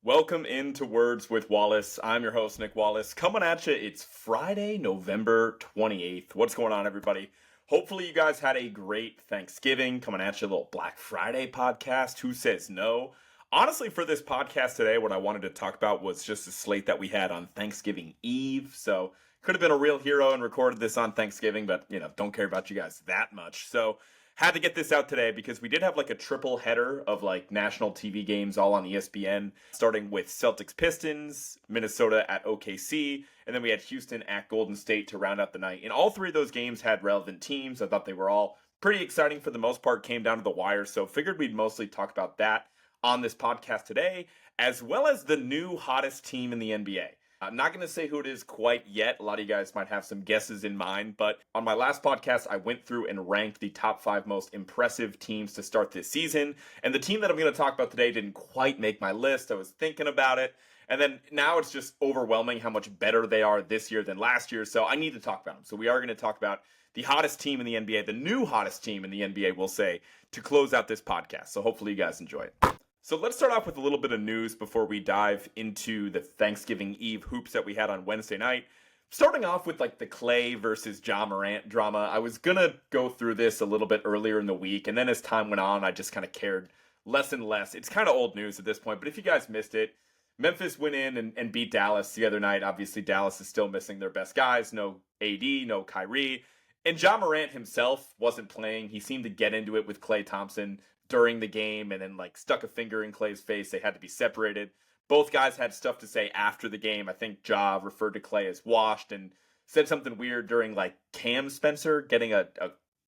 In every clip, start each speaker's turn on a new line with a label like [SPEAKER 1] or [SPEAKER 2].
[SPEAKER 1] Welcome into Words with Wallace. I'm your host, Nick Wallace. Coming at you, it's Friday, November 28th. What's going on, everybody? Hopefully, you guys had a great Thanksgiving. Coming at you, a little Black Friday podcast. Who says no? Honestly, for this podcast today, what I wanted to talk about was just the slate that we had on Thanksgiving Eve. So, could have been a real hero and recorded this on Thanksgiving, but, don't care about you guys that much. So, had to get this out today because we did have like a triple header of like national TV games all on ESPN, starting with Celtics Pistons, Minnesota at OKC, and then we had Houston at Golden State to round out the night. And all three of those games had relevant teams. I thought they were all pretty exciting for the most part, came down to the wire. So figured we'd mostly talk about that on this podcast today, as well as the new hottest team in the NBA. I'm not going to say who it is quite yet. A lot of you guys might have some guesses in mind, but on my last podcast, I went through and ranked the top 5 most impressive teams to start this season. And the team that I'm going to talk about today didn't quite make my list. I was thinking about it. And then now it's just overwhelming how much better they are this year than last year. So I need to talk about them. So we are going to talk about the hottest team in the NBA, the new hottest team in the NBA, we'll say, to close out this podcast. So hopefully you guys enjoy it. So let's start off with a little bit of news before we dive into the Thanksgiving Eve hoops that we had on Wednesday night. Starting off with like the Klay versus Ja Morant drama. I was going to go through this a little bit earlier in the week, and then as time went on, I just kind of cared less and less. It's kind of old news at this point, but if you guys missed it, Memphis went in and beat Dallas the other night. Obviously, Dallas is still missing their best guys. No AD, no Kyrie. And Ja Morant himself wasn't playing. He seemed to get into it with Klay Thompson during the game and then like stuck a finger in Klay's face. They had to be separated. Both guys had stuff to say after the game. I think Ja referred to Klay as washed and said something weird during like Cam Spencer getting a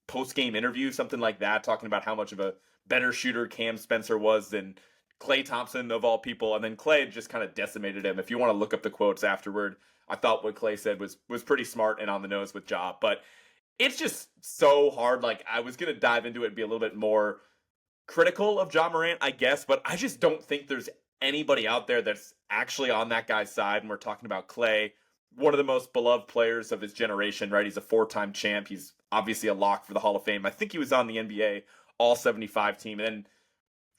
[SPEAKER 1] post-game interview, something like that, talking about how much of a better shooter Cam Spencer was than Klay Thompson of all people. And then Klay just kind of decimated him. If you want to look up the quotes afterward, I thought what Klay said was pretty smart and on the nose with Ja. But it's just so hard. Like I was going to dive into it and be a little bit more critical of Ja Morant, I guess, but I just don't think there's anybody out there that's actually on that guy's side. And we're talking about Klay, one of the most beloved players of his generation, right? He's a 4-time champ. He's obviously a lock for the Hall of Fame. I think he was on the NBA All 75 team. And then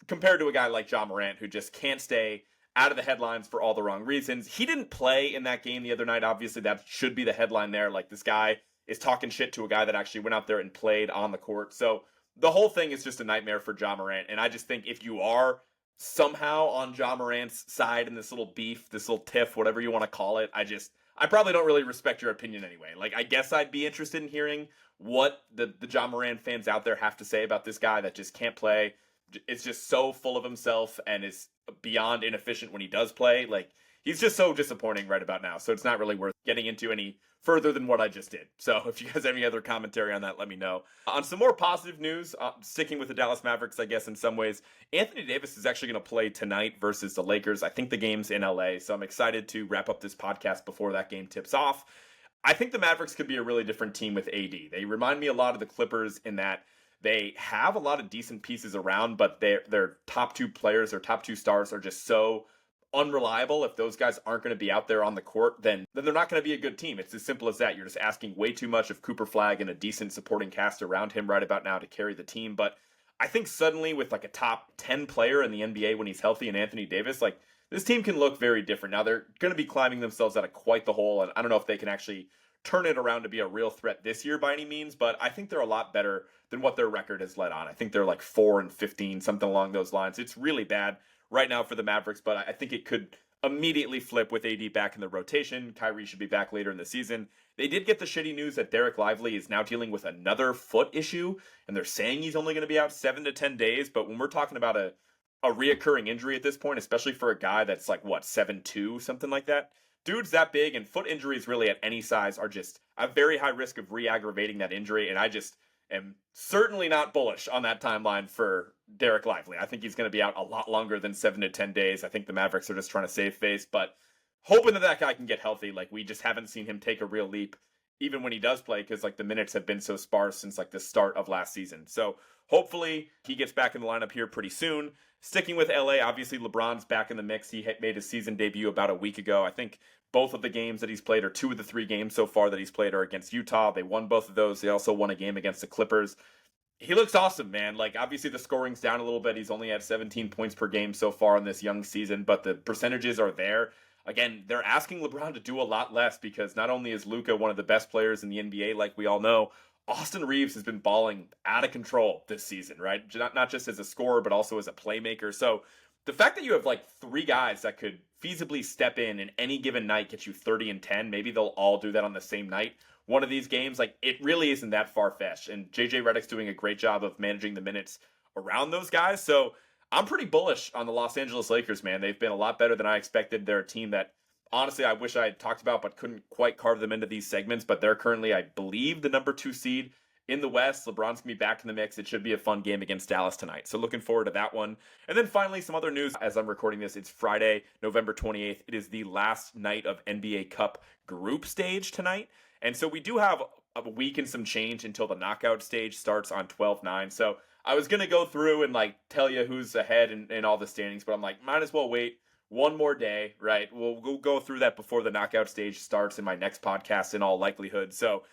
[SPEAKER 1] compared to a guy like Ja Morant, who just can't stay out of the headlines for all the wrong reasons. He didn't play in that game the other night. Obviously, that should be the headline there. Like, this guy is talking shit to a guy that actually went out there and played on the court. So the whole thing is just a nightmare for Ja Morant. And I just think if you are somehow on Ja Morant's side in this little beef, this little tiff, whatever you want to call it, I probably don't really respect your opinion anyway. Like, I guess I'd be interested in hearing what the Ja Morant fans out there have to say about this guy that just can't play. It's just so full of himself and is beyond inefficient when he does play. Like, he's just so disappointing right about now. So it's not really worth getting into any further than what I just did. So if you guys have any other commentary on that, let me know. On some more positive news, sticking with the Dallas Mavericks, I guess in some ways, Anthony Davis is actually going to play tonight versus the Lakers. I think the game's in LA, so I'm excited to wrap up this podcast before that game tips off. I think the Mavericks could be a really different team with AD. They remind me a lot of the Clippers in that they have a lot of decent pieces around, but their top 2 players, their top 2 stars are just so unreliable. If those guys aren't going to be out there on the court, then they're not going to be a good team. It's as simple as that. You're just asking way too much of Cooper Flag and a decent supporting cast around him right about now to carry the team. But I think suddenly with like a top 10 player in the NBA when he's healthy and Anthony Davis, like this team can look very different. Now they're going to be climbing themselves out of quite the hole, and I don't know if they can actually turn it around to be a real threat this year by any means, but I think they're a lot better than what their record has led on. I think they're like 4-15, something along those lines. It's really bad right now for the Mavericks, but I think it could immediately flip with AD back in the rotation. Kyrie should be back later in the season. They did get the shitty news that Derek Lively is now dealing with another foot issue, and they're saying he's only going to be out 7 to 10 days, but when we're talking about a reoccurring injury at this point, especially for a guy that's like, what, 7'2", something like that, dude's that big, and foot injuries really at any size are just a very high risk of re-aggravating that injury, and I just am certainly not bullish on that timeline for Derek Lively. I think he's going to be out a lot longer than 7 to 10 days. I think the Mavericks are just trying to save face, but hoping that guy can get healthy. Like, we just haven't seen him take a real leap, even when he does play, because like the minutes have been so sparse since like the start of last season. So hopefully he gets back in the lineup here pretty soon. Sticking with LA, obviously LeBron's back in the mix. He made his season debut about a week ago. I think both of the games that he's played, or 2 of the 3 games so far that he's played, are against Utah. They won both of those. They also won a game against the Clippers. He looks awesome, man. Like, obviously the scoring's down a little bit. He's only had 17 points per game so far in this young season, but the percentages are there. Again, they're asking LeBron to do a lot less because not only is Luka one of the best players in the NBA, like we all know, Austin Reeves has been balling out of control this season, right? Not just as a scorer, but also as a playmaker. So the fact that you have like three guys that could feasibly step in any given night, get you 30 and 10, maybe they'll all do that on the same night one of these games, like it really isn't that far-fetched. And JJ Redick's doing a great job of managing the minutes around those guys. So I'm pretty bullish on the Los Angeles Lakers, man. They've been a lot better than I expected. They're a team that honestly I wish I had talked about but couldn't quite carve them into these segments. But they're currently, I believe, the number 2 seed in the West. LeBron's gonna be back in the mix. It should be a fun game against Dallas tonight. So looking forward to that one. And then finally, some other news as I'm recording this. It's Friday, November 28th. It is the last night of NBA Cup group stage tonight. And so we do have a week and some change until the knockout stage starts on 12-9. So I was going to go through and like tell you who's ahead in all the standings, but I'm like, might as well wait one more day, right? We'll go through that before the knockout stage starts in my next podcast in all likelihood. So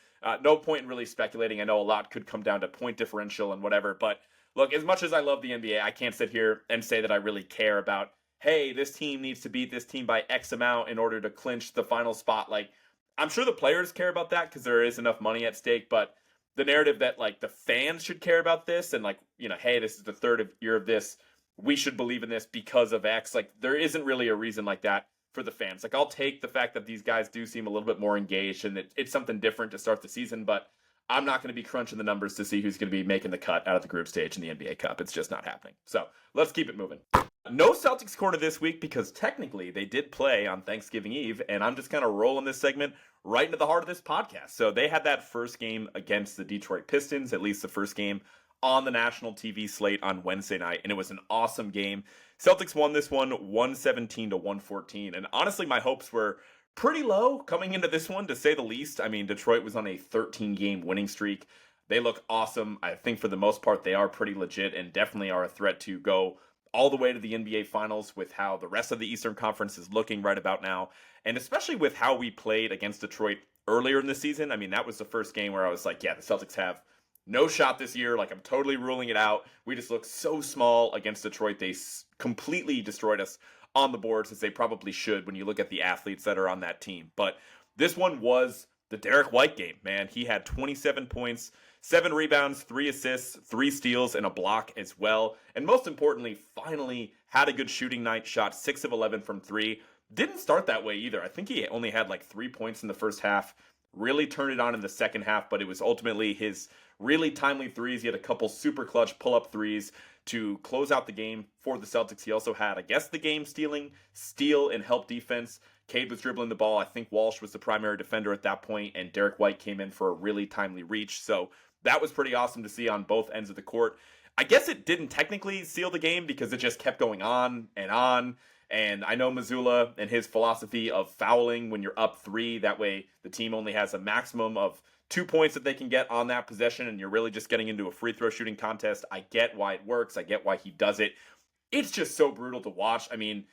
[SPEAKER 1] no point in really speculating. I know a lot could come down to point differential and whatever, but look, as much as I love the NBA, I can't sit here and say that I really care about, hey, this team needs to beat this team by X amount in order to clinch the final spot. Like, I'm sure the players care about that because there is enough money at stake, but the narrative that like the fans should care about this and like, hey, this is the third year of this, we should believe in this because of X. Like, there isn't really a reason like that for the fans. Like, I'll take the fact that these guys do seem a little bit more engaged and it's something different to start the season, but I'm not going to be crunching the numbers to see who's going to be making the cut out of the group stage in the NBA Cup. It's just not happening. So let's keep it moving. No Celtics corner this week because technically they did play on Thanksgiving Eve, and I'm just kind of rolling this segment right into the heart of this podcast. So they had that first game against the Detroit Pistons, at least the first game on the national TV slate on Wednesday night, and it was an awesome game. Celtics won this one 117-114, and honestly, my hopes were pretty low coming into this one, to say the least. I mean, Detroit was on a 13-game winning streak. They look awesome. I think for the most part, they are pretty legit and definitely are a threat to go all the way to the NBA Finals with how the rest of the Eastern Conference is looking right about now, and especially with how we played against Detroit earlier in the season. I mean, that was the first game where I was like, yeah, the Celtics have no shot this year. Like, I'm totally ruling it out. We just look so small against Detroit. They completely destroyed us on the boards, as they probably should when you look at the athletes that are on that team. But this one was the Derek White game, man. He had 27 points, 7 rebounds, 3 assists, 3 steals, and a block as well. And most importantly, finally had a good shooting night, shot 6 of 11 from 3. Didn't start that way either. I think he only had like 3 points in the first half. Really turned it on in the second half, but it was ultimately his really timely threes. He had a couple super clutch pull-up threes to close out the game for the Celtics. He also had, I guess, the game-stealing steal and help defense. Cade was dribbling the ball. I think Walsh was the primary defender at that point, and Derek White came in for a really timely reach. So that was pretty awesome to see on both ends of the court. I guess it didn't technically seal the game because it just kept going on and on. And I know Mazzulla and his philosophy of fouling when you're up 3. That way the team only has a maximum of 2 points that they can get on that possession, and you're really just getting into a free throw shooting contest. I get why it works. I get why he does it. It's just so brutal to watch. I mean,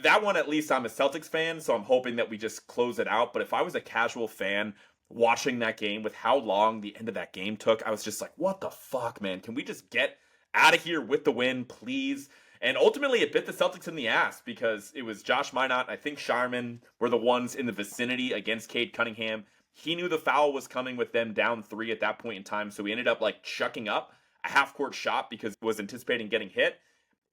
[SPEAKER 1] that one, at least I'm a Celtics fan, so I'm hoping that we just close it out. But if I was a casual fan watching that game with how long the end of that game took, I was just like, what the fuck, man? Can we just get out of here with the win, please? And ultimately, it bit the Celtics in the ass because it was Josh Minott, I think Sharman were the ones in the vicinity against Cade Cunningham. He knew the foul was coming with them down 3 at that point in time, so he ended up like chucking up a half-court shot because he was anticipating getting hit.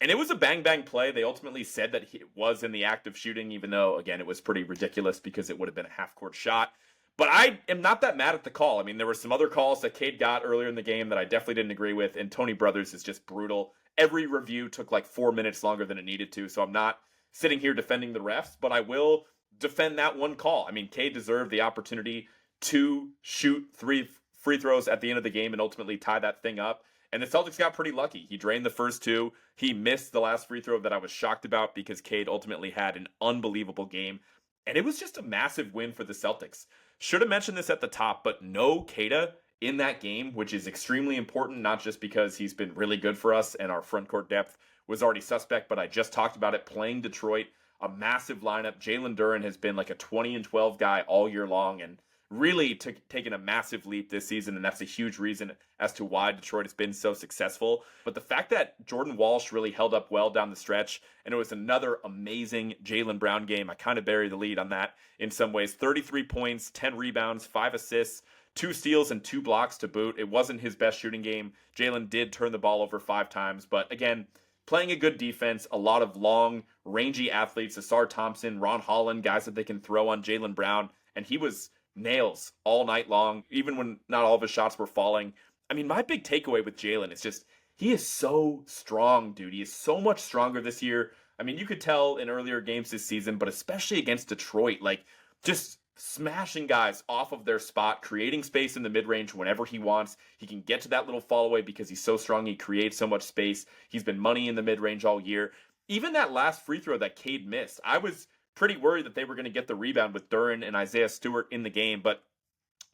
[SPEAKER 1] And it was a bang-bang play. They ultimately said that he was in the act of shooting, even though, again, it was pretty ridiculous because it would have been a half-court shot. But I am not that mad at the call. I mean, there were some other calls that Cade got earlier in the game that I definitely didn't agree with, and Tony Brothers is just brutal. Every review took like 4 minutes longer than it needed to, so I'm not sitting here defending the refs, but I will defend that one call. I mean, Cade deserved the opportunity to shoot 3 free throws at the end of the game and ultimately tie that thing up. And the Celtics got pretty lucky. He drained the first 2. He missed the last free throw that I was shocked about because Cade ultimately had an unbelievable game. And it was just a massive win for the Celtics. Should have mentioned this at the top, but no Queta in that game, which is extremely important, not just because he's been really good for us and our front court depth was already suspect, but I just talked about it, playing Detroit, a massive lineup. Jalen Duren has been like a 20-12 guy all year long, and really taken a massive leap this season, and that's a huge reason as to why Detroit has been so successful. But the fact that Jordan Walsh really held up well down the stretch, and it was another amazing Jaylen Brown game. I kind of buried the lead on that in some ways. 33 points, 10 rebounds, 5 assists, 2 steals, and 2 blocks to boot. It wasn't his best shooting game. Jaylen did turn the ball over 5 times, but again, playing a good defense, a lot of long, rangy athletes, Asar Thompson, Ron Holland, guys that they can throw on Jaylen Brown, and he was nails all night long, even when not all of his shots were falling. I mean, my big takeaway with Jaylen is just, he is so strong, dude. He is so much stronger this year. I mean, you could tell in earlier games this season, but especially against Detroit, like, just smashing guys off of their spot, creating space in the mid-range whenever he wants. He can get to that little fall away because he's so strong. He creates so much space. He's been money in the mid-range all year. Even that last free throw that Cade missed, I was pretty worried that they were going to get the rebound with Duren and Isaiah Stewart in the game, but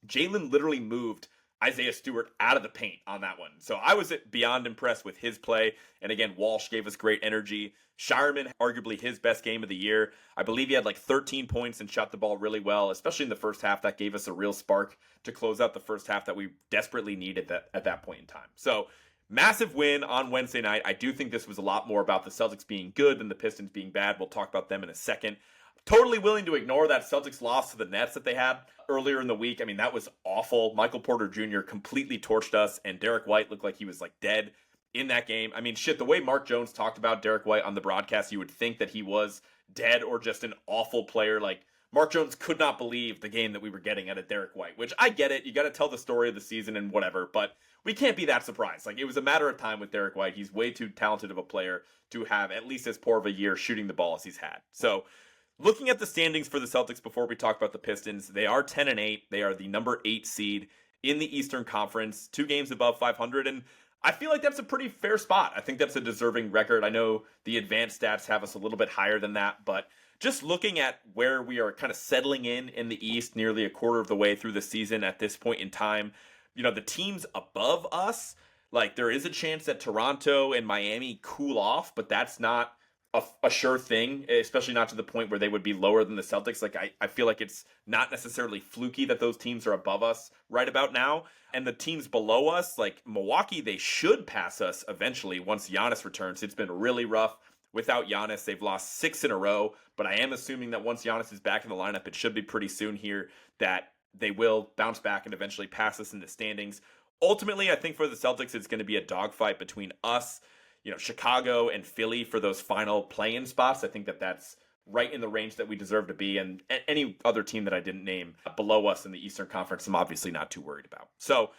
[SPEAKER 1] Jaylen literally moved Isaiah Stewart out of the paint on that one. So I was beyond impressed with his play. And again, Walsh gave us great energy. Shireman, arguably his best game of the year. I believe he had like 13 points and shot the ball really well, especially in the first half. That gave us a real spark to close out the first half that we desperately needed at that point in time. So massive win on Wednesday night. I do think this was a lot more about the Celtics being good than the Pistons being bad. We'll talk about them in a second. Totally willing to ignore that Celtics loss to the Nets that they had earlier in the week. I mean, that was awful. Michael Porter Jr. completely torched us, and Derek White looked like he was like dead in that game. I mean, shit, the way Mark Jones talked about Derek White on the broadcast, you would think that he was dead or just an awful player. Like, Mark Jones could not believe the game that we were getting out of Derek White, which I get it. You got to tell the story of the season and whatever, but we can't be that surprised. Like, it was a matter of time with Derek White. He's way too talented of a player to have at least as poor of a year shooting the ball as he's had. So, looking at the standings for the Celtics before we talk about the Pistons, they are 10-8. They are the number 8 seed in the Eastern Conference, 2 games above 500, and I feel like that's a pretty fair spot. I think that's a deserving record. I know the advanced stats have us a little bit higher than that, but just looking at where we are kind of settling in the East, nearly a quarter of the way through the season at this point in time, you know, the teams above us, like, there is a chance that Toronto and Miami cool off, but that's not a sure thing, especially not to the point where they would be lower than the Celtics. Like, I feel like it's not necessarily fluky that those teams are above us right about now. And the teams below us, like Milwaukee, they should pass us eventually once Giannis returns. It's been really rough without Giannis. They've lost 6 in a row, but I am assuming that once Giannis is back in the lineup, it should be pretty soon here that they will bounce back and eventually pass us in the standings. Ultimately, I think for the Celtics, it's going to be a dogfight between us, you know, Chicago and Philly for those final play-in spots. I think that that's right in the range that we deserve to be. And any other team that I didn't name below us in the Eastern Conference, I'm obviously not too worried about. So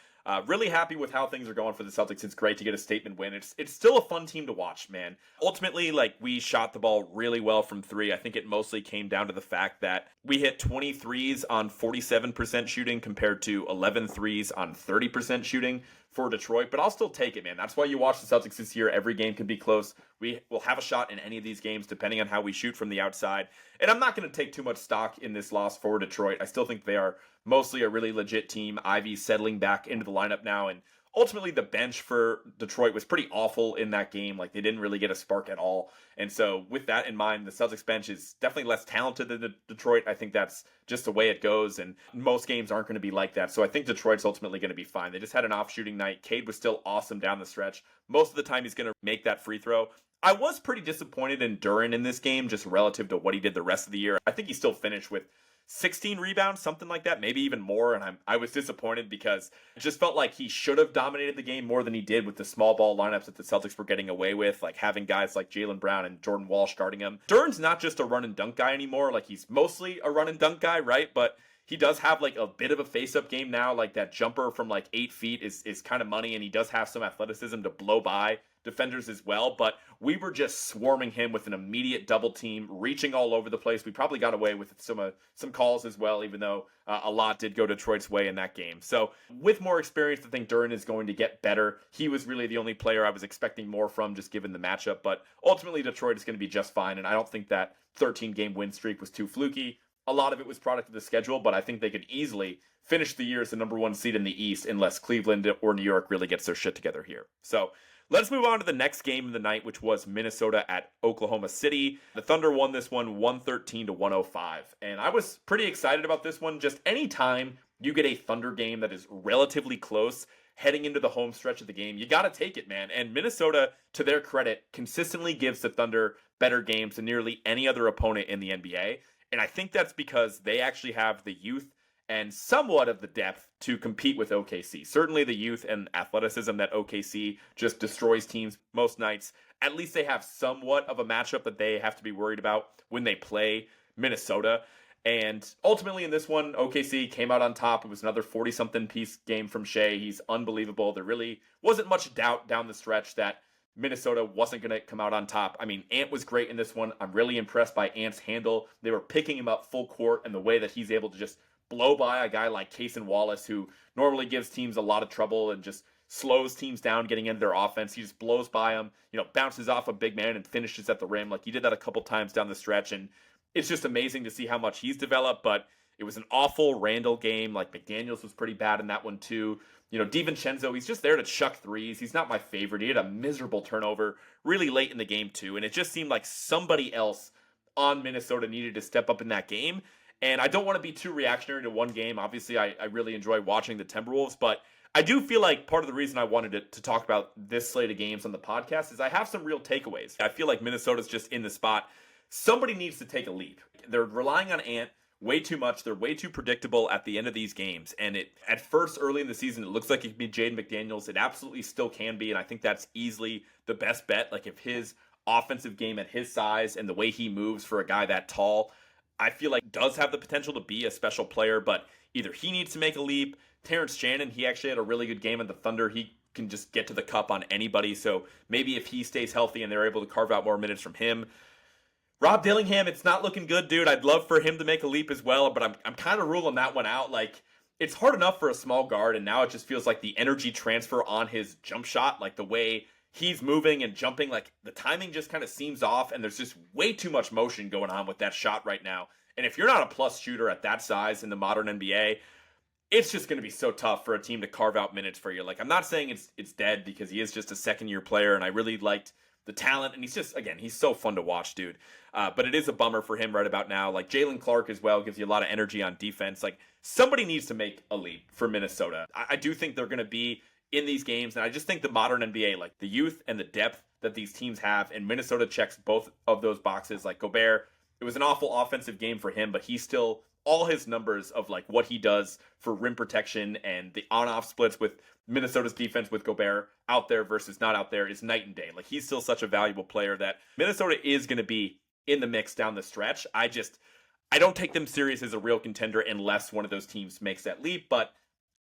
[SPEAKER 1] really happy with how things are going for the Celtics. It's great to get a statement win. It's still a fun team to watch, man. Ultimately, like, we shot the ball really well from 3. I think it mostly came down to the fact that we hit 23s on 47% shooting compared to 11 threes on 30% shooting for Detroit. But I'll still take it, man. That's why you watch the Celtics this year. Every game can be close. We will have a shot in any of these games depending on how we shoot from the outside. And I'm not going to take too much stock in this loss for Detroit. I still think they are mostly a really legit team. Ivy's settling back into the lineup now, and ultimately the bench for Detroit was pretty awful in that game. Like, they didn't really get a spark at all. And so with that in mind, the Celtics bench is definitely less talented than Detroit. I think that's just the way it goes, and most games aren't going to be like that. So I think Detroit's ultimately going to be fine. They just had an off shooting night. Cade was still awesome down the stretch. Most of the time he's going to make that free throw. I was pretty disappointed in Duren in this game, just relative to what he did the rest of the year. I think he still finished with 16 rebounds, something like that, maybe even more, and I was disappointed because it just felt like he should have dominated the game more than he did with the small ball lineups that the Celtics were getting away with, like having guys like Jaylen Brown and Jordan Walsh guarding him. Duren's not just a run and dunk guy anymore. Like, he's mostly a run and dunk guy, right? But he does have like a bit of a face-up game now. Like, that jumper from like 8 feet is kind of money, and he does have some athleticism to blow by defenders as well. But we were just swarming him with an immediate double team, reaching all over the place. We probably got away with some calls as well, even though a lot did go Detroit's way in that game. So with more experience, I think Duren is going to get better. He was really the only player I was expecting more from, just given the matchup. But ultimately, Detroit is going to be just fine, and I don't think that 13-game win streak was too fluky. A lot of it was product of the schedule, but I think they could easily finish the year as the number 1 seed in the East unless Cleveland or New York really gets their shit together here. So let's move on to the next game of the night, which was Minnesota at Oklahoma City. The Thunder won this one 113-105. And I was pretty excited about this one. Just any time you get a Thunder game that is relatively close heading into the home stretch of the game. You got to take it, man. And Minnesota, to their credit, consistently gives the Thunder better games than nearly any other opponent in the NBA. And I think that's because they actually have the youth and somewhat of the depth to compete with OKC. Certainly the youth and athleticism that OKC just destroys teams most nights. At least they have somewhat of a matchup that they have to be worried about when they play Minnesota. And ultimately in this one, OKC came out on top. It was another 40-something piece game from Shea. He's unbelievable. There really wasn't much doubt down the stretch that Minnesota wasn't going to come out on top. I mean, Ant was great in this one. I'm really impressed by Ant's handle. They were picking him up full court, and the way that he's able to just blow by a guy like Cason Wallace, who normally gives teams a lot of trouble and just slows teams down getting into their offense. He just blows by them, bounces off a big man and finishes at the rim. Like, he did that a couple times down the stretch, and it's just amazing to see how much he's developed. But it was an awful Randall game. Like, McDaniels was pretty bad in that one too. DiVincenzo, he's just there to chuck threes. He's not my favorite. He had a miserable turnover really late in the game too, and it just seemed like somebody else on Minnesota needed to step up in that game. And I don't want to be too reactionary to one game. Obviously, I really enjoy watching the Timberwolves, but I do feel like part of the reason I wanted to talk about this slate of games on the podcast is I have some real takeaways. I feel like Minnesota's just in the spot. Somebody needs to take a leap. They're relying on Ant way too much. They're way too predictable at the end of these games. And at first, early in the season, it looks like it could be Jaden McDaniels. It absolutely still can be, and I think that's easily the best bet. Like, if his offensive game at his size and the way he moves for a guy that tall, I feel like does have the potential to be a special player, but either he needs to make a leap. Terrence Shannon, he actually had a really good game at the Thunder. He can just get to the cup on anybody, so maybe if he stays healthy and they're able to carve out more minutes from him. Rob Dillingham, it's not looking good, dude. I'd love for him to make a leap as well, but I'm kind of ruling that one out. Like, it's hard enough for a small guard, and now it just feels like the energy transfer on his jump shot, like the way he's moving and jumping, like the timing just kind of seems off, and there's just way too much motion going on with that shot right now. And if you're not a plus shooter at that size in the modern NBA, it's just going to be so tough for a team to carve out minutes for you. Like, I'm not saying it's dead, because he is just a second-year player, and I really liked the talent, and he's just, again, he's so fun to watch, dude. But it is a bummer for him right about now. Like, Jalen Clark as well gives you a lot of energy on defense. Like, somebody needs to make a leap for Minnesota. I do think they're going to be in these games, and I just think the modern NBA, like the youth and the depth that these teams have, and Minnesota checks both of those boxes. Like, Gobert, it was an awful offensive game for him, but he's still, all his numbers of like what he does for rim protection and the on-off splits with Minnesota's defense with Gobert out there versus not out there is night and day. Like, he's still such a valuable player that Minnesota is going to be in the mix down the stretch. I don't take them serious as a real contender unless one of those teams makes that leap, but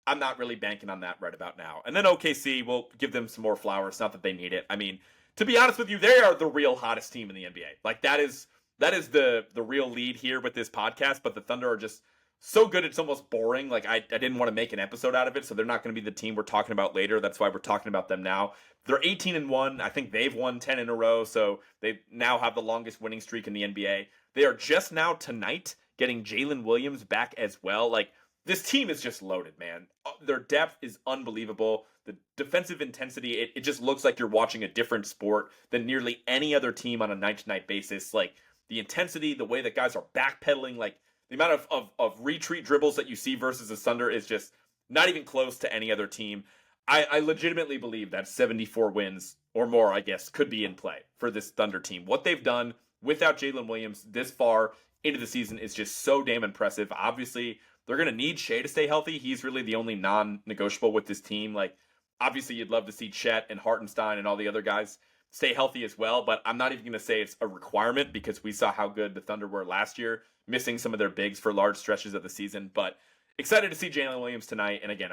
[SPEAKER 1] I'm not really banking on that right about now. And then OKC will give them some more flowers. Not that they need it. I mean, to be honest with you, they are the real hottest team in the NBA. Like, that is the real lead here with this podcast, but the Thunder are just so good it's almost boring. Like, I didn't want to make an episode out of it, so they're not going to be the team we're talking about later. That's why we're talking about them now. They're 18-1. I think they've won 10 in a row, so they now have the longest winning streak in the NBA. They are just now tonight getting Jalen Williams back as well. Like, this team is just loaded, man. Their depth is unbelievable. The defensive intensity, it just looks like you're watching a different sport than nearly any other team on a night-to-night basis. Like, the intensity, the way that guys are backpedaling, like, the amount of retreat dribbles that you see versus the Thunder is just not even close to any other team. I legitimately believe that 74 wins or more, I guess, could be in play for this Thunder team. What they've done without Jalen Williams this far into the season is just so damn impressive. Obviously, they're going to need Shea to stay healthy. He's really the only non-negotiable with this team. Like, obviously, you'd love to see Chet and Hartenstein and all the other guys stay healthy as well, but I'm not even going to say it's a requirement, because we saw how good the Thunder were last year, missing some of their bigs for large stretches of the season. But excited to see Jalen Williams tonight. And again,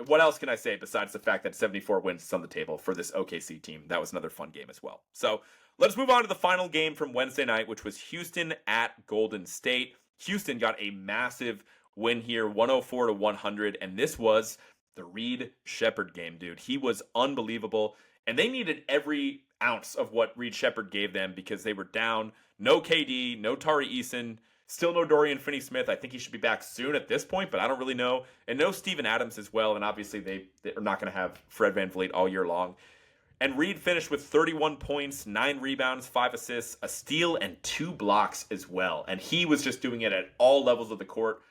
[SPEAKER 1] what else can I say besides the fact that 74 wins is on the table for this OKC team? That was another fun game as well. So let's move on to the final game from Wednesday night, which was Houston at Golden State. Houston got a massive win here, 104-100, and this was the Reed Shepherd game, dude. He was unbelievable, and they needed every ounce of what Reed Shepherd gave them, because they were down. No KD, no Tari Eason, still no Dorian Finney-Smith. I think he should be back soon at this point, but I don't really know. And no Steven Adams as well, and obviously they are not going to have Fred VanVleet all year long. And Reed finished with 31 points, 9 rebounds, 5 assists, a steal, and 2 blocks as well. And he was just doing it at all levels of the court.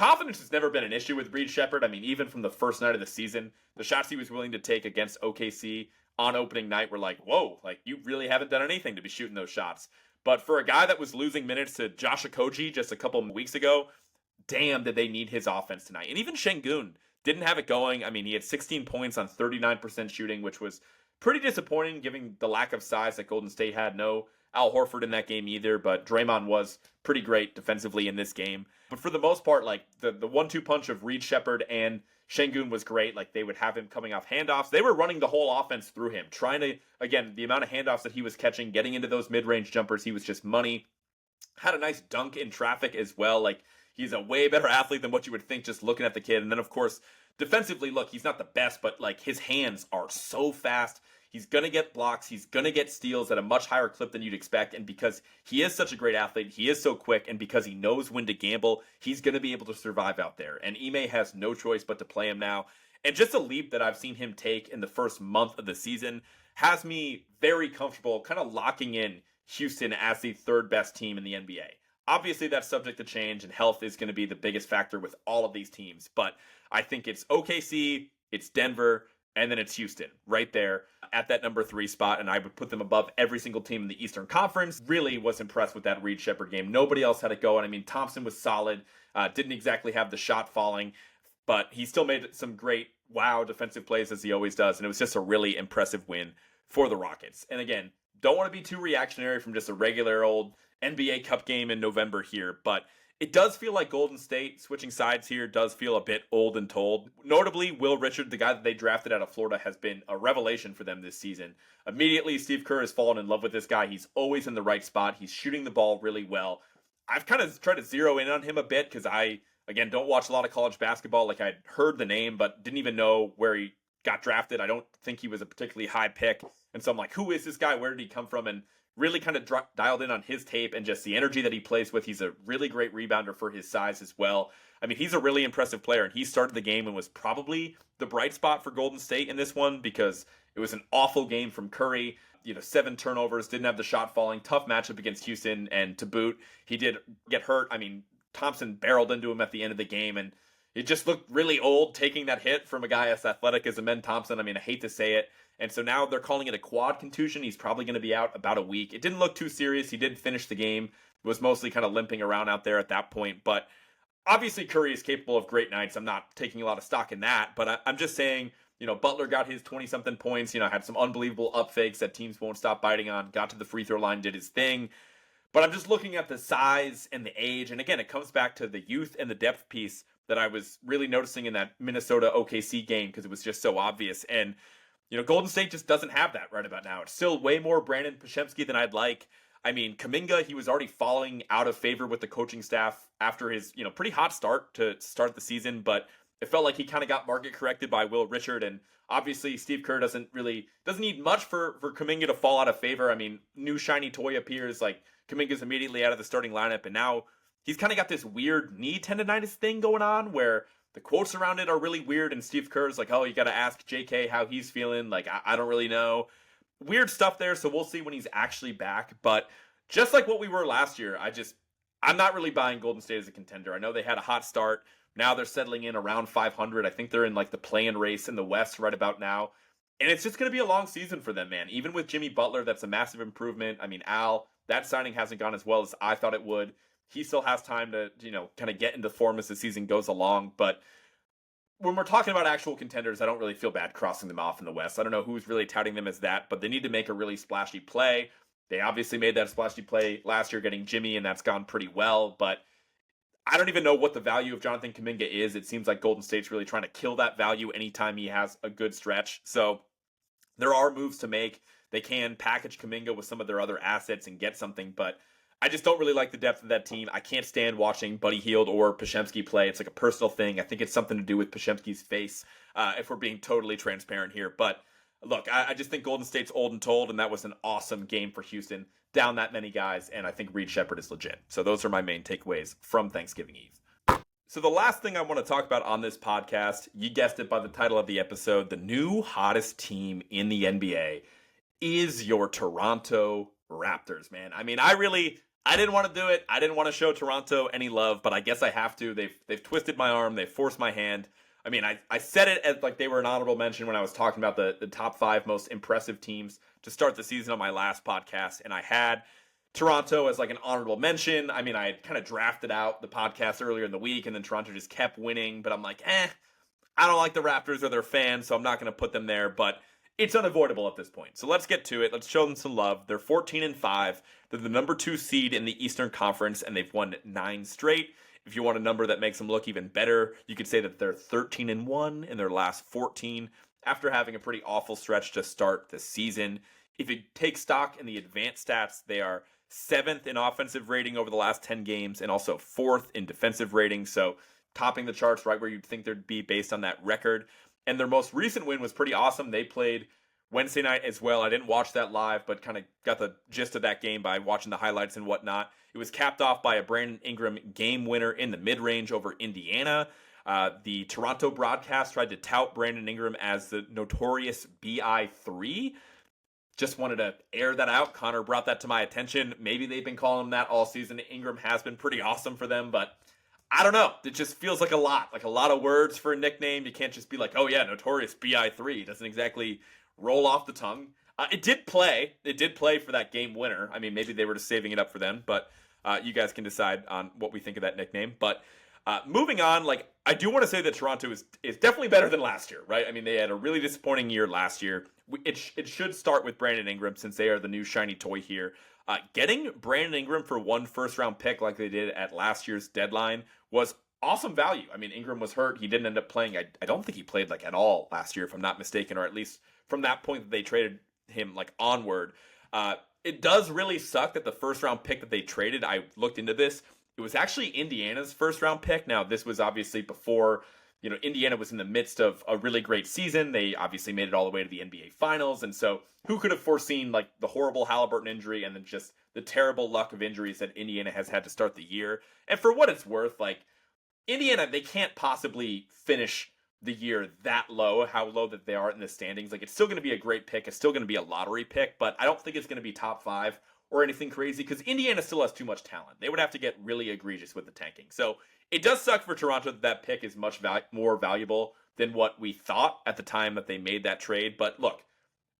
[SPEAKER 1] confidence has never been an issue with Reed Sheppard. I mean, even from the first night of the season, the shots he was willing to take against OKC on opening night were like, whoa, like you really haven't done anything to be shooting those shots. But for a guy that was losing minutes to Josh Okogie just a couple weeks ago, damn, did they need his offense tonight. And even Şengün didn't have it going. I mean, he had 16 points on 39% shooting, which was pretty disappointing given the lack of size that Golden State had. No Al Horford in that game either, but Draymond was pretty great defensively in this game. But for the most part, like the 1-2 punch of Reed Sheppard and Şengün was great. Like they would have him coming off handoffs. They were running the whole offense through him, trying to, again, the amount of handoffs that he was catching, getting into those mid-range jumpers, he was just money. Had a nice dunk in traffic as well. Like he's a way better athlete than what you would think just looking at the kid. And then of course, defensively, look, he's not the best, but like his hands are so fast. He's going to get blocks. He's going to get steals at a much higher clip than you'd expect. And because he is such a great athlete, he is so quick, and because he knows when to gamble, he's going to be able to survive out there. And Ime has no choice but to play him now. And just a leap that I've seen him take in the first month of the season has me very comfortable kind of locking in Houston as the third best team in the NBA. Obviously, that's subject to change, and health is going to be the biggest factor with all of these teams. But I think it's OKC, it's Denver, and then it's Houston right there at that number 3 spot. And I would put them above every single team in the Eastern Conference. Really was impressed with that Reed Sheppard game. Nobody else had it going. I mean, Thompson was solid. Didn't exactly have the shot falling, but he still made some great, wow, defensive plays as he always does. And it was just a really impressive win for the Rockets. And again, don't want to be too reactionary from just a regular old NBA Cup game in November here, but it does feel like Golden State, switching sides here, does feel a bit old and told. Notably, Will Richard, the guy that they drafted out of Florida, has been a revelation for them this season. Immediately, Steve Kerr has fallen in love with this guy. He's always in the right spot. He's shooting the ball really well. I've kind of tried to zero in on him a bit because I, again, don't watch a lot of college basketball. Like, I'd heard the name, but didn't even know where he got drafted. I don't think he was a particularly high pick. And so I'm like, who is this guy? Where did he come from? And really kind of dialed in on his tape and just the energy that he plays with. He's a really great rebounder for his size as well. I mean, he's a really impressive player, and he started the game and was probably the bright spot for Golden State in this one because it was an awful game from Curry. 7 turnovers, didn't have the shot falling, tough matchup against Houston, and to boot, he did get hurt. I mean, Thompson barreled into him at the end of the game, and it just looked really old taking that hit from a guy as athletic as Amen Thompson. I mean, I hate to say it. And so now they're calling it a quad contusion. He's probably going to be out about a week. It didn't look too serious. He did finish the game. Was mostly kind of limping around out there at that point. But obviously Curry is capable of great nights. I'm not taking a lot of stock in that. But I'm just saying, Butler got his 20-something points. Had some unbelievable up fakes that teams won't stop biting on. Got to the free throw line, did his thing. But I'm just looking at the size and the age. And again, it comes back to the youth and the depth piece that I was really noticing in that Minnesota OKC game because it was just so obvious. And Golden State just doesn't have that right about now. It's still way more Brandon Podziemski than I'd like. I mean, Kuminga, he was already falling out of favor with the coaching staff after his, pretty hot start to start the season, but it felt like he kind of got market corrected by Will Richard, and obviously Steve Kerr doesn't need much for Kuminga to fall out of favor. I mean, new shiny toy appears, like Kuminga's immediately out of the starting lineup, and now he's kind of got this weird knee tendonitis thing going on where the quotes around it are really weird, and Steve Kerr's like, oh, you got to ask JK how he's feeling. Like, I don't really know. Weird stuff there, so we'll see when he's actually back. But just like what we were last year, I'm not really buying Golden State as a contender. I know they had a hot start. Now they're settling in around 500. I think they're in like the play-in race in the West right about now. And it's just going to be a long season for them, man. Even with Jimmy Butler, that's a massive improvement. I mean, that signing hasn't gone as well as I thought it would. He still has time to, kind of get into form as the season goes along. But when we're talking about actual contenders, I don't really feel bad crossing them off in the West. I don't know who's really touting them as that, but they need to make a really splashy play. They obviously made that splashy play last year getting Jimmy, and that's gone pretty well. But I don't even know what the value of Jonathan Kuminga is. It seems like Golden State's really trying to kill that value anytime he has a good stretch. So there are moves to make. They can package Kuminga with some of their other assets and get something, but I just don't really like the depth of that team. I can't stand watching Buddy Hield or Podziemski play. It's like a personal thing. I think it's something to do with Podziemski's face, if we're being totally transparent here. But look, I just think Golden State's old and told, and that was an awesome game for Houston. Down that many guys, and I think Reed Sheppard is legit. So those are my main takeaways from Thanksgiving Eve. So the last thing I want to talk about on this podcast, you guessed it by the title of the episode, the new hottest team in the NBA is your Toronto Raptors, man. I mean, I didn't want to do it. I didn't want to show Toronto any love, but I guess I have to. They've twisted my arm. They've forced my hand. I mean, I said it as like they were an honorable mention when I was talking about the top 5 most impressive teams to start the season on my last podcast, and I had Toronto as like an honorable mention. I mean, I had kind of drafted out the podcast earlier in the week, and then Toronto just kept winning. But I'm like, I don't like the Raptors or their fans, so I'm not going to put them there. But it's unavoidable at this point. So let's get to it. Let's show them some love. They're 14-5. They're the number 2 seed in the Eastern Conference, and they've won 9 straight. If you want a number that makes them look even better, you could say that they're 13-1 in their last 14 after having a pretty awful stretch to start the season. If you take stock in the advanced stats, they are 7th in offensive rating over the last 10 games and also 4th in defensive rating. So topping the charts right where you'd think there'd be based on that record. And their most recent win was pretty awesome. They played Wednesday night as well. I didn't watch that live, but kind of got the gist of that game by watching the highlights and whatnot. It was capped off by a Brandon Ingram game winner in the mid-range over Indiana. The Toronto broadcast tried to tout Brandon Ingram as the notorious BI3. Just wanted to air that out. Connor brought that to my attention. Maybe they've been calling him that all season. Ingram has been pretty awesome for them, but I don't know. It just feels like a lot of words for a nickname. You can't just be like, oh yeah, notorious BI3. It doesn't exactly roll off the tongue. It did play. It did play for that game winner. I mean, maybe they were just saving it up for them, but you guys can decide on what we think of that nickname. But moving on, like I do want to say that Toronto is definitely better than last year, right? I mean, they had a really disappointing year last year. It should start with Brandon Ingram since they are the new shiny toy here. Getting Brandon Ingram for 1 first-round pick like they did at last year's deadline was awesome value. I mean, Ingram was hurt. He didn't end up playing. I don't think he played like at all last year, if I'm not mistaken, or at least from that point that they traded him like onward. It does really suck that the first-round pick that they traded, I looked into this, it was actually Indiana's first-round pick. Now, this was obviously before, Indiana was in the midst of a really great season. They obviously made it all the way to the NBA Finals, and so who could have foreseen like the horrible Halliburton injury and then just the terrible luck of injuries that Indiana has had to start the year? And for what it's worth, like Indiana, they can't possibly finish the year that low, how low that they are in the standings. Like it's still going to be a great pick. It's still going to be a lottery pick, but I don't think it's going to be top 5 or anything crazy because Indiana still has too much talent. They would have to get really egregious with the tanking. So it does suck for Toronto that pick is much more valuable than what we thought at the time that they made that trade. But look,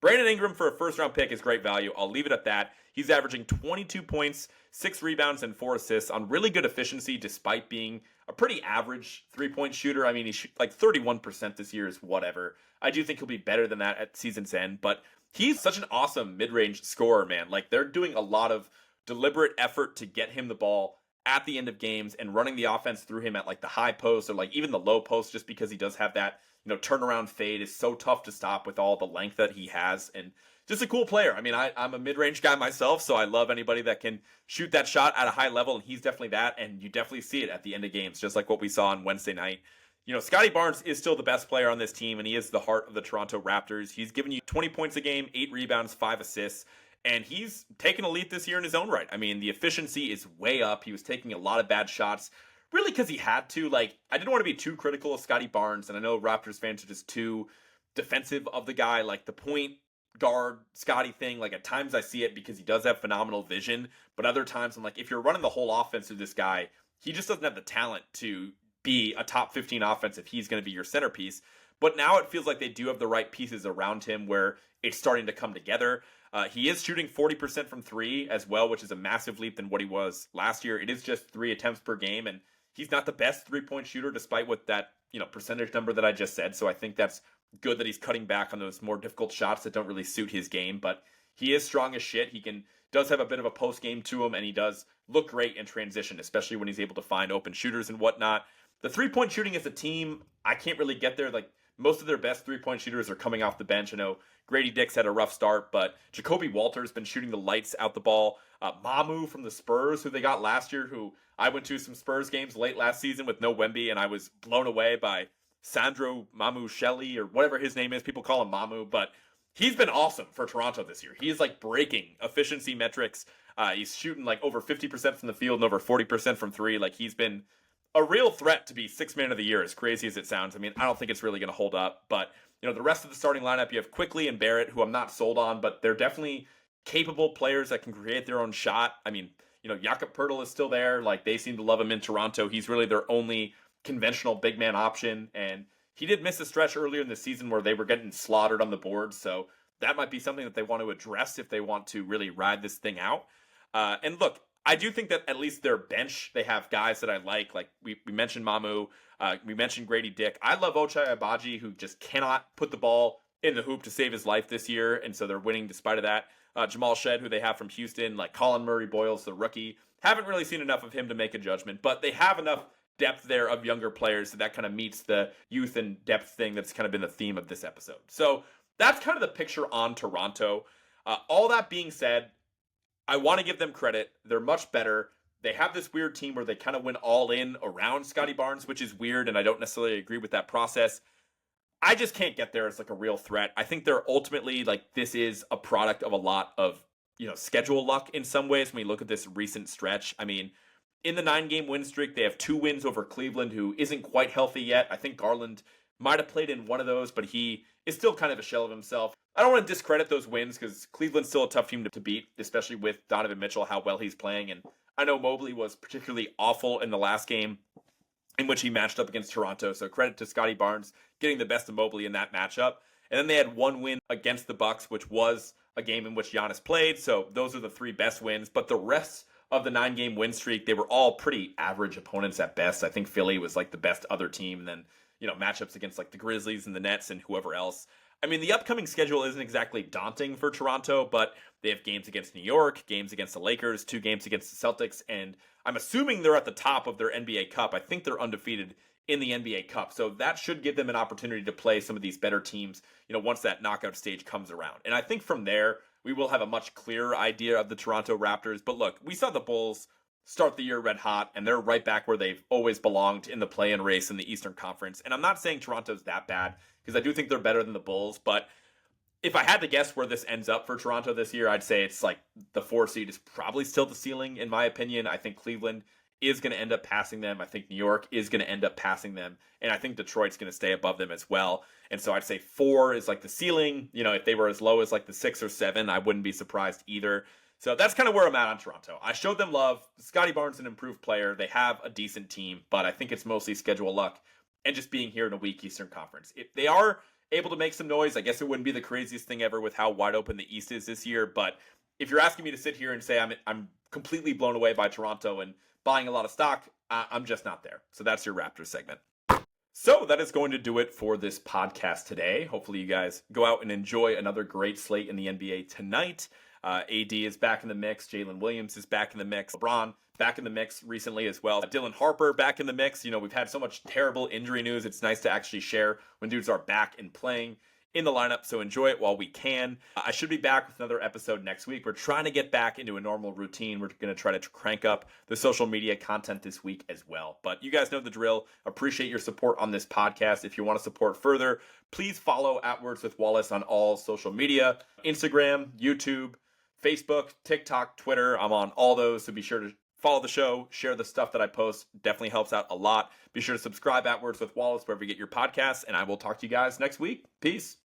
[SPEAKER 1] Brandon Ingram for a first-round pick is great value. I'll leave it at that. He's averaging 22 points, 6 rebounds, and 4 assists on really good efficiency despite being a pretty average three-point shooter. I mean, he's like 31% this year is whatever. I do think he'll be better than that at season's end, but he's such an awesome mid-range scorer, man. Like, they're doing a lot of deliberate effort to get him the ball at the end of games and running the offense through him at like the high post or like even the low post just because he does have that, turnaround fade is so tough to stop with all the length that he has. And just a cool player. I mean, I'm a mid-range guy myself, so I love anybody that can shoot that shot at a high level, and he's definitely that, and you definitely see it at the end of games, just like what we saw on Wednesday night. Scotty Barnes is still the best player on this team, and he is the heart of the Toronto Raptors. He's given you 20 points a game, 8 rebounds, 5 assists, and he's taken a leap this year in his own right. I mean, the efficiency is way up. He was taking a lot of bad shots, really because he had to. Like, I didn't want to be too critical of Scotty Barnes, and I know Raptors fans are just too defensive of the guy. Like, the point guard Scotty thing, like, at times I see it because he does have phenomenal vision, but other times I'm like, if you're running the whole offense through this guy, he just doesn't have the talent to be a top 15 offense if he's going to be your centerpiece. But now it feels like they do have the right pieces around him where it's starting to come together. He is shooting 40% from 3 as well, which is a massive leap than what he was last year. It is just 3 attempts per game, and he's not the best 3-point shooter despite what that, percentage number that I just said. So I think that's good that he's cutting back on those more difficult shots that don't really suit his game, but he is strong as shit. He does have a bit of a post game to him, and he does look great in transition, especially when he's able to find open shooters and whatnot. The 3-point shooting as a team, I can't really get there. Like, most of their best 3-point shooters are coming off the bench. I know Grady Dick's had a rough start, but Jacoby Walter's been shooting the lights out the ball. Mamu from the Spurs, who they got last year, who I went to some Spurs games late last season with no Wemby, and I was blown away by Sandro Mamu Shelley, or whatever his name is. People call him Mamu, but he's been awesome for Toronto this year. He is like breaking efficiency metrics. He's shooting like over 50% from the field and over 40% from 3. Like, he's been a real threat to be 6th man of the year, as crazy as it sounds. I mean, I don't think it's really going to hold up, but the rest of the starting lineup, you have Quickly and Barrett, who I'm not sold on, but they're definitely capable players that can create their own shot. I mean, Jakob Pertl is still there. Like, they seem to love him in Toronto. He's really their only conventional big man option. And he did miss a stretch earlier in the season where they were getting slaughtered on the board. So that might be something that they want to address if they want to really ride this thing out. And look, I do think that at least their bench, they have guys that I like. Like we mentioned Mamu, we mentioned Grady Dick. I love Ochai Agbaji, who just cannot put the ball in the hoop to save his life this year, and so they're winning despite of that. Jamal Shed, who they have from Houston, like Colin Murray-Boyles, the rookie. Haven't really seen enough of him to make a judgment, but they have enough depth there of younger players that kind of meets the youth and depth thing that's kind of been the theme of this episode. So that's kind of the picture on Toronto. All that being said, I want to give them credit. They're much better. They have this weird team where they kind of went all in around Scotty Barnes, which is weird, and I don't necessarily agree with that process. I just can't get there as like a real threat. I think they're ultimately like, this is a product of a lot of, schedule luck in some ways when we look at this recent stretch. I mean, in the 9-game win streak, they have 2 wins over Cleveland, who isn't quite healthy yet. I think Garland might have played in one of those, but he is still kind of a shell of himself. I don't want to discredit those wins because Cleveland's still a tough team to beat, especially with Donovan Mitchell, how well he's playing. And I know Mobley was particularly awful in the last game in which he matched up against Toronto. So credit to Scotty Barnes getting the best of Mobley in that matchup. And then they had 1 win against the Bucks, which was a game in which Giannis played. So those are the 3 best wins. But the rest of the 9-game win streak, they were all pretty average opponents at best. I think Philly was like the best other team. And then, matchups against like the Grizzlies and the Nets and whoever else. I mean, the upcoming schedule isn't exactly daunting for Toronto, but they have games against New York, games against the Lakers, 2 games against the Celtics, and I'm assuming they're at the top of their NBA Cup. I think they're undefeated in the NBA Cup, so that should give them an opportunity to play some of these better teams, once that knockout stage comes around. And I think from there, we will have a much clearer idea of the Toronto Raptors. But look, we saw the Bulls start the year red hot, and they're right back where they've always belonged in the play-in race in the Eastern Conference. And I'm not saying Toronto's that bad, because I do think they're better than the Bulls, but if I had to guess where this ends up for Toronto this year, I'd say it's like the 4 seed is probably still the ceiling, in my opinion. I think Cleveland is going to end up passing them. I think New York is going to end up passing them, and I think Detroit's going to stay above them as well. And so I'd say 4 is like the ceiling. If they were as low as like the 6 or 7, I wouldn't be surprised either. So that's kind of where I'm at on Toronto. I showed them love. Scotty Barnes is an improved player. They have a decent team, but I think it's mostly schedule luck and just being here in a weak Eastern Conference. If they are able to make some noise, I guess it wouldn't be the craziest thing ever with how wide open the East is this year. But if you're asking me to sit here and say I'm completely blown away by Toronto and buying a lot of stock, I'm just not there. So that's your Raptors segment. So that is going to do it for this podcast today. Hopefully you guys go out and enjoy another great slate in the NBA tonight. AD is back in the mix. Jalen Williams is back in the mix. LeBron back in the mix recently as well. Dylan Harper back in the mix. We've had so much terrible injury news. It's nice to actually share when dudes are back and playing in the lineup, so enjoy it while we can. I should be back with another episode next week. We're trying to get back into a normal routine. We're going to try to crank up the social media content this week as well. But you guys know the drill. Appreciate your support on this podcast. If you want to support further, please follow @Words with Wallace on all social media, Instagram, YouTube, Facebook, TikTok, Twitter. I'm on all those, so be sure to follow the show, share the stuff that I post. Definitely helps out a lot. Be sure to subscribe @Words with Wallace wherever you get your podcasts, and I will talk to you guys next week. Peace.